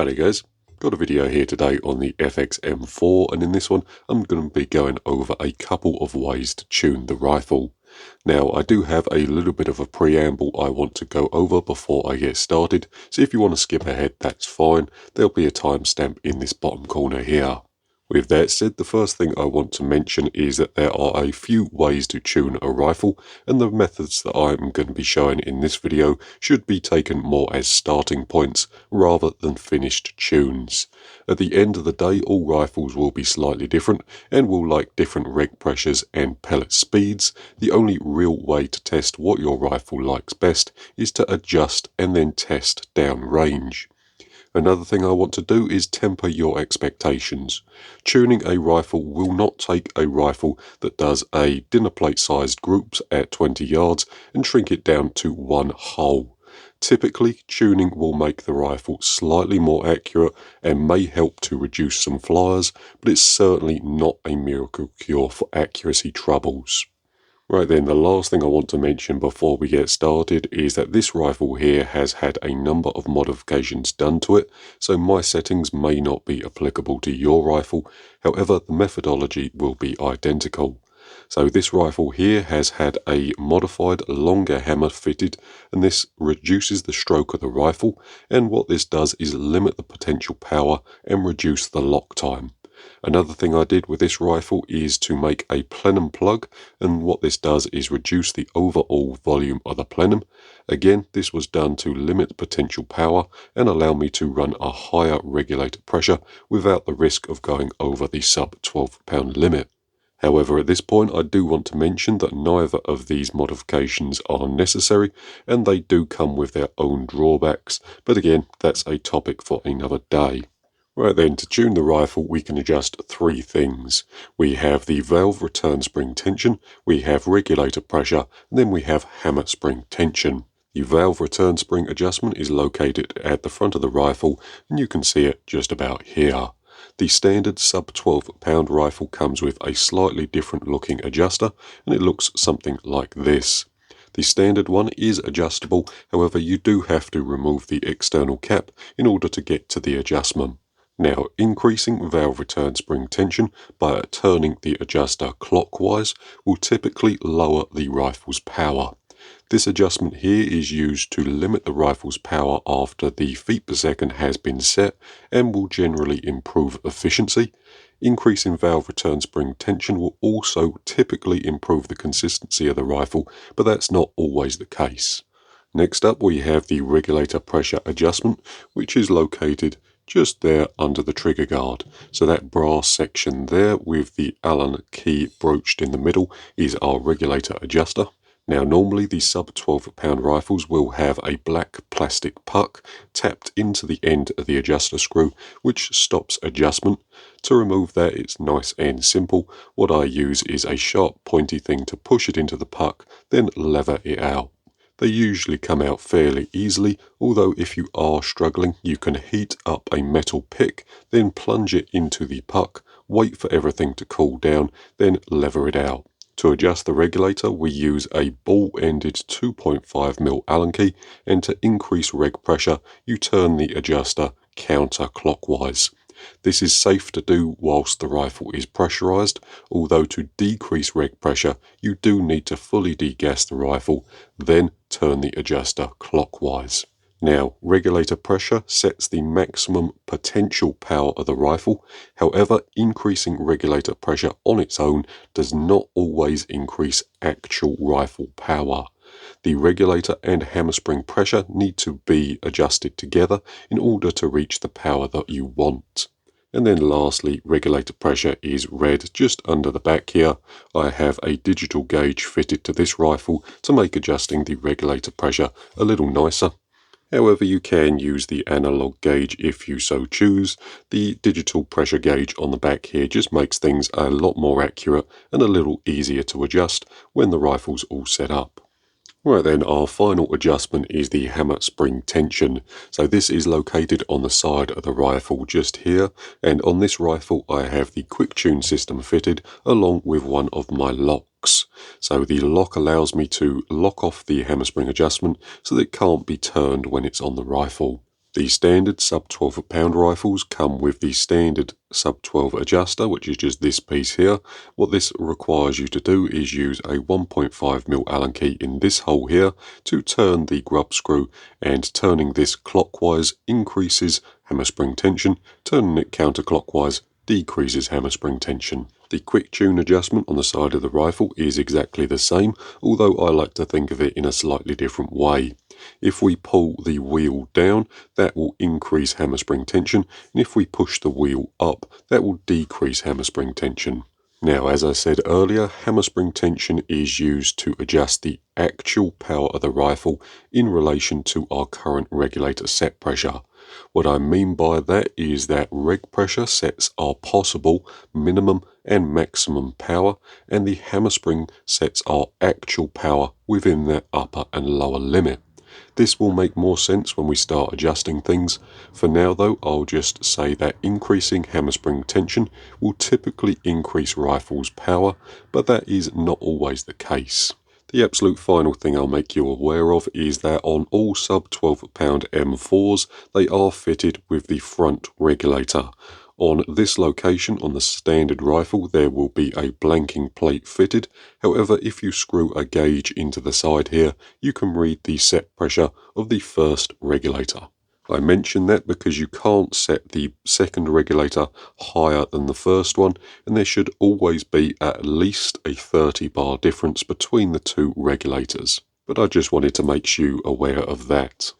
Howdy guys, got a video here today on the FX-M4, and in this one I'm going to be going over a couple of ways to tune the rifle. Now I do have a little bit of a preamble I want to go over before I get started, so if you want to skip ahead that's fine, there'll be a timestamp in this bottom corner here. With that said, the first thing I want to mention is that there are a few ways to tune a rifle, and the methods that I'm going to be showing in this video should be taken more as starting points rather than finished tunes. At the end of the day, all rifles will be slightly different and will like different reg pressures and pellet speeds. The only real way to test what your rifle likes best is to adjust and then test down range. Another thing I want to do is temper your expectations. Tuning a rifle will not take a rifle that does a dinner plate sized groups at 20 yards and shrink it down to one hole. Typically, tuning will make the rifle slightly more accurate and may help to reduce some flyers, but it's certainly not a miracle cure for accuracy troubles. Right then, the last thing I want to mention before we get started is that this rifle here has had a number of modifications done to it, so my settings may not be applicable to your rifle, however the methodology will be identical. So this rifle here has had a modified longer hammer fitted, and this reduces the stroke of the rifle, and what this does is limit the potential power and reduce the lock time. Another thing I did with this rifle is to make a plenum plug, and what this does is reduce the overall volume of the plenum. Again, this was done to limit potential power and allow me to run a higher regulator pressure without the risk of going over the sub 12 pound limit. However, at this point I do want to mention that neither of these modifications are necessary, and they do come with their own drawbacks, but again, that's a topic for another day. Right then, to tune the rifle we can adjust three things. We have the valve return spring tension, we have regulator pressure, and then we have hammer spring tension. The valve return spring adjustment is located at the front of the rifle, and you can see it just about here. The standard sub 12 pound rifle comes with a slightly different looking adjuster, and it looks something like this. The standard one is adjustable, however you do have to remove the external cap in order to get to the adjustment. Now, increasing valve return spring tension by turning the adjuster clockwise will typically lower the rifle's power. This adjustment here is used to limit the rifle's power after the feet per second has been set and will generally improve efficiency. Increasing valve return spring tension will also typically improve the consistency of the rifle, but that's not always the case. Next up we have the regulator pressure adjustment, which is located just there under the trigger guard. So that brass section there with the Allen key broached in the middle is our regulator adjuster. Now normally the sub 12 pound rifles will have a black plastic puck tapped into the end of the adjuster screw, which stops adjustment. To remove that, it's nice and simple. What I use is a sharp pointy thing to push it into the puck, then lever it out. They usually come out fairly easily, although if you are struggling you can heat up a metal pick, then plunge it into the puck, wait for everything to cool down, then lever it out. To adjust the regulator we use a ball-ended 2.5mm Allen key, and to increase reg pressure you turn the adjuster counterclockwise. This is safe to do whilst the rifle is pressurized, although to decrease reg pressure you do need to fully degas the rifle, then turn the adjuster clockwise. Now, regulator pressure sets the maximum potential power of the rifle, however increasing regulator pressure on its own does not always increase actual rifle power. The regulator and hammer spring pressure need to be adjusted together in order to reach the power that you want. And then lastly, regulator pressure is red just under the back here. I have a digital gauge fitted to this rifle to make adjusting the regulator pressure a little nicer. However, you can use the analog gauge if you so choose. The digital pressure gauge on the back here just makes things a lot more accurate and a little easier to adjust when the rifle's all set up. Right then, our final adjustment is the hammer spring tension. So this is located on the side of the rifle just here, and on this rifle I have the quick tune system fitted along with one of my locks. So the lock allows me to lock off the hammer spring adjustment so that it can't be turned when it's on the rifle. The standard sub 12 pound rifles come with the standard sub 12 adjuster, which is just this piece here. What this requires you to do is use a 1.5mm Allen key in this hole here to turn the grub screw, and turning this clockwise increases hammer spring tension, turning it counterclockwise decreases hammer spring tension. The quick tune adjustment on the side of the rifle is exactly the same, although I like to think of it in a slightly different way. If we pull the wheel down, that will increase hammer spring tension, and if we push the wheel up, that will decrease hammer spring tension. Now, as I said earlier, hammer spring tension is used to adjust the actual power of the rifle in relation to our current regulator set pressure. What I mean by that is that reg pressure sets our possible minimum and maximum power, and the hammer spring sets our actual power within that upper and lower limit. This will make more sense when we start adjusting things. For now though, I'll just say that increasing hammer spring tension will typically increase rifle's power, but that is not always the case. The absolute final thing I'll make you aware of is that on all sub 12 pound M4s, they are fitted with the front regulator. On this location on the standard rifle, there will be a blanking plate fitted. However, if you screw a gauge into the side here, you can read the set pressure of the first regulator. I mention that because you can't set the second regulator higher than the first one, and there should always be at least a 30 bar difference between the two regulators. But I just wanted to make you aware of that.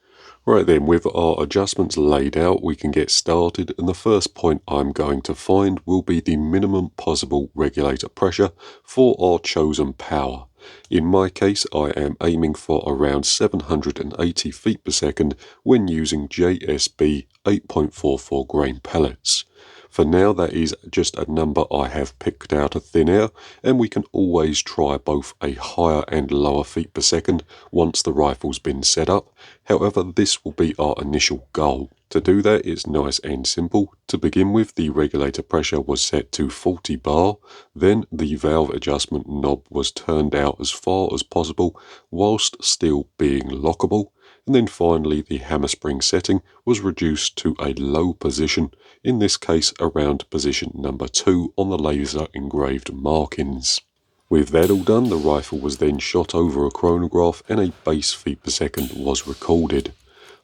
Right then, with our adjustments laid out, we can get started, and the first point I'm going to find will be the minimum possible regulator pressure for our chosen power. In my case, I am aiming for around 780 feet per second when using JSB 8.44 grain pellets. For now, that is just a number I have picked out of thin air, and we can always try both a higher and lower feet per second once the rifle's been set up. However, this will be our initial goal. To do that, it's nice and simple. To begin with, the regulator pressure was set to 40 bar, then the valve adjustment knob was turned out as far as possible whilst still being lockable, and then finally the hammer spring setting was reduced to a low position, in this case around position number 2 on the laser engraved markings. With that all done, the rifle was then shot over a chronograph and a base feet per second was recorded.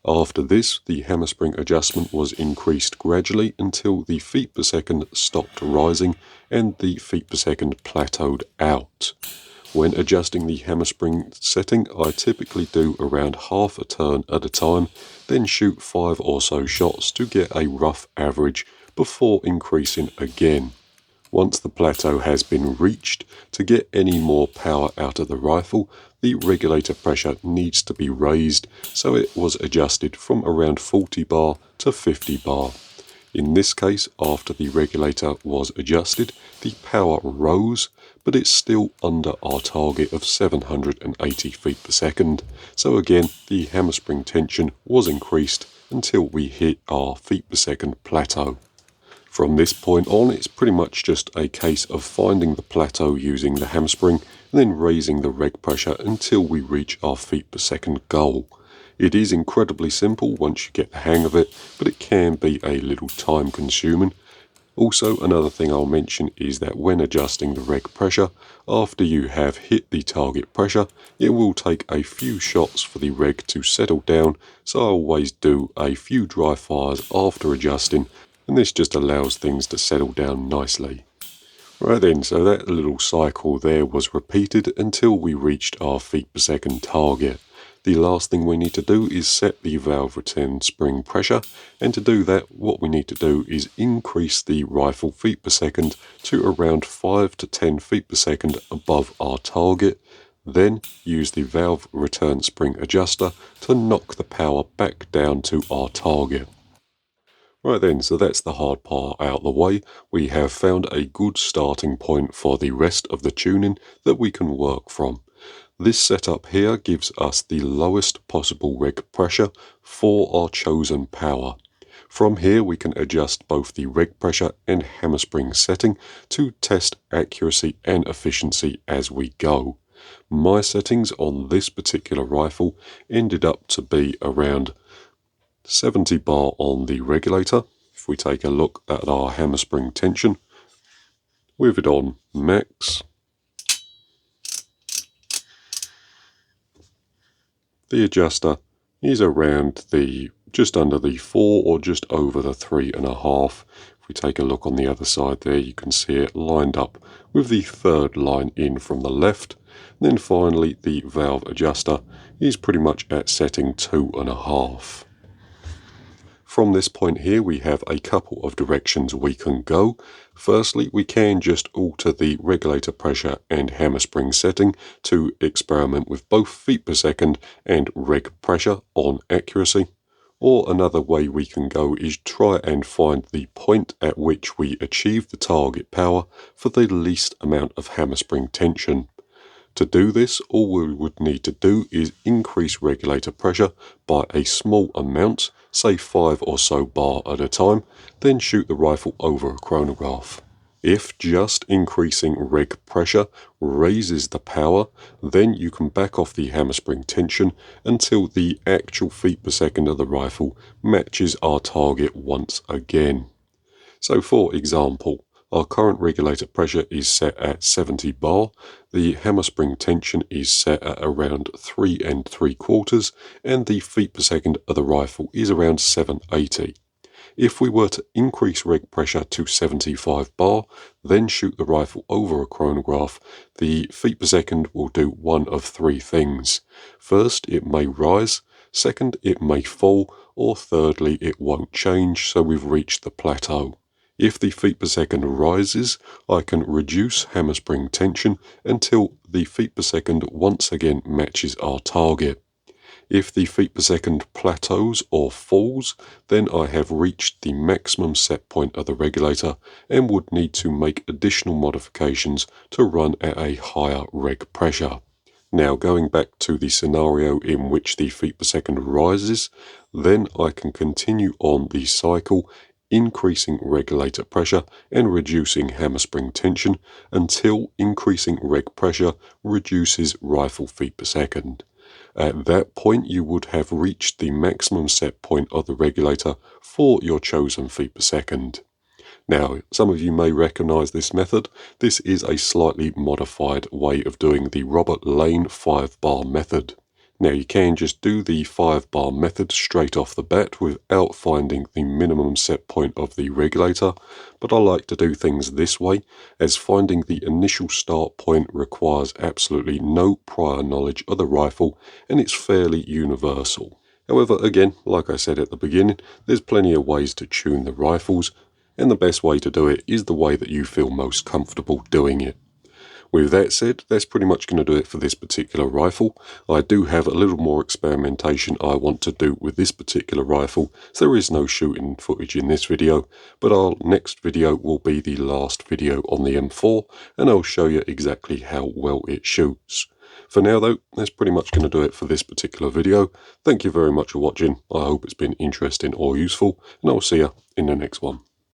After this, the hammer spring adjustment was increased gradually until the feet per second stopped rising and the feet per second plateaued out. When adjusting the hammer spring setting, I typically do around half a turn at a time, then shoot 5 or so shots to get a rough average before increasing again. Once the plateau has been reached, to get any more power out of the rifle, the regulator pressure needs to be raised, so it was adjusted from around 40 bar to 50 bar. In this case, after the regulator was adjusted, the power rose, but it's still under our target of 780 feet per second. So again, the hammer spring tension was increased until we hit our feet per second plateau. From this point on, it's pretty much just a case of finding the plateau using the hammer spring and then raising the reg pressure until we reach our feet per second goal. It is incredibly simple once you get the hang of it, but it can be a little time consuming. Also, another thing I'll mention is that when adjusting the reg pressure, after you have hit the target pressure, it will take a few shots for the reg to settle down, so I always do a few dry fires after adjusting, and this just allows things to settle down nicely. Right then, so that little cycle there was repeated until we reached our feet per second target. The last thing we need to do is set the valve return spring pressure, and to do that what we need to do is increase the rifle feet per second to around 5 to 10 feet per second above our target, then use the valve return spring adjuster to knock the power back down to our target. Right then, so that's the hard part out of the way. We have found a good starting point for the rest of the tuning that we can work from. This setup here gives us the lowest possible reg pressure for our chosen power. From here we can adjust both the reg pressure and hammer spring setting to test accuracy and efficiency as we go. My settings on this particular rifle ended up to be around 70 bar on the regulator. If we take a look at our hammer spring tension, with it on max, the adjuster is around the just under the 4 or just over the 3.5. If we take a look on the other side there, you can see it lined up with the third line in from the left. Then finally the valve adjuster is pretty much at setting 2.5. From this point here, we have a couple of directions we can go. Firstly, we can just alter the regulator pressure and hammer spring setting to experiment with both feet per second and reg pressure on accuracy. Or another way we can go is try and find the point at which we achieve the target power for the least amount of hammer spring tension. To do this, all we would need to do is increase regulator pressure by a small amount, say 5 or so bar at a time, then shoot the rifle over a chronograph. If just increasing reg pressure raises the power, then you can back off the hammer spring tension until the actual feet per second of the rifle matches our target once again. So for example, our current regulator pressure is set at 70 bar, the hammer spring tension is set at around 3 3/4, and the feet per second of the rifle is around 780. If we were to increase reg pressure to 75 bar, then shoot the rifle over a chronograph, the feet per second will do one of three things. First, it may rise, second, it may fall, or thirdly, it won't change, so we've reached the plateau. If the feet per second rises, I can reduce hammer spring tension until the feet per second once again matches our target. If the feet per second plateaus or falls, then I have reached the maximum set point of the regulator and would need to make additional modifications to run at a higher reg pressure. Now going back to the scenario in which the feet per second rises, then I can continue on the cycle, increasing regulator pressure and reducing hammer spring tension until increasing reg pressure reduces rifle feet per second. At that point you would have reached the maximum set point of the regulator for your chosen feet per second. Now, some of you may recognize this method. This is a slightly modified way of doing the Robert Lane 5-bar method. Now, you can just do the 5-bar method straight off the bat without finding the minimum set point of the regulator, but I like to do things this way, as finding the initial start point requires absolutely no prior knowledge of the rifle, and it's fairly universal. However, again, like I said at the beginning, there's plenty of ways to tune the rifles, and the best way to do it is the way that you feel most comfortable doing it. With that said, that's pretty much going to do it for this particular rifle. I do have a little more experimentation I want to do with this particular rifle, so there is no shooting footage in this video, but our next video will be the last video on the M4, and I'll show you exactly how well it shoots. For now though, that's pretty much going to do it for this particular video. Thank you very much for watching. I hope it's been interesting or useful, and I'll see you in the next one.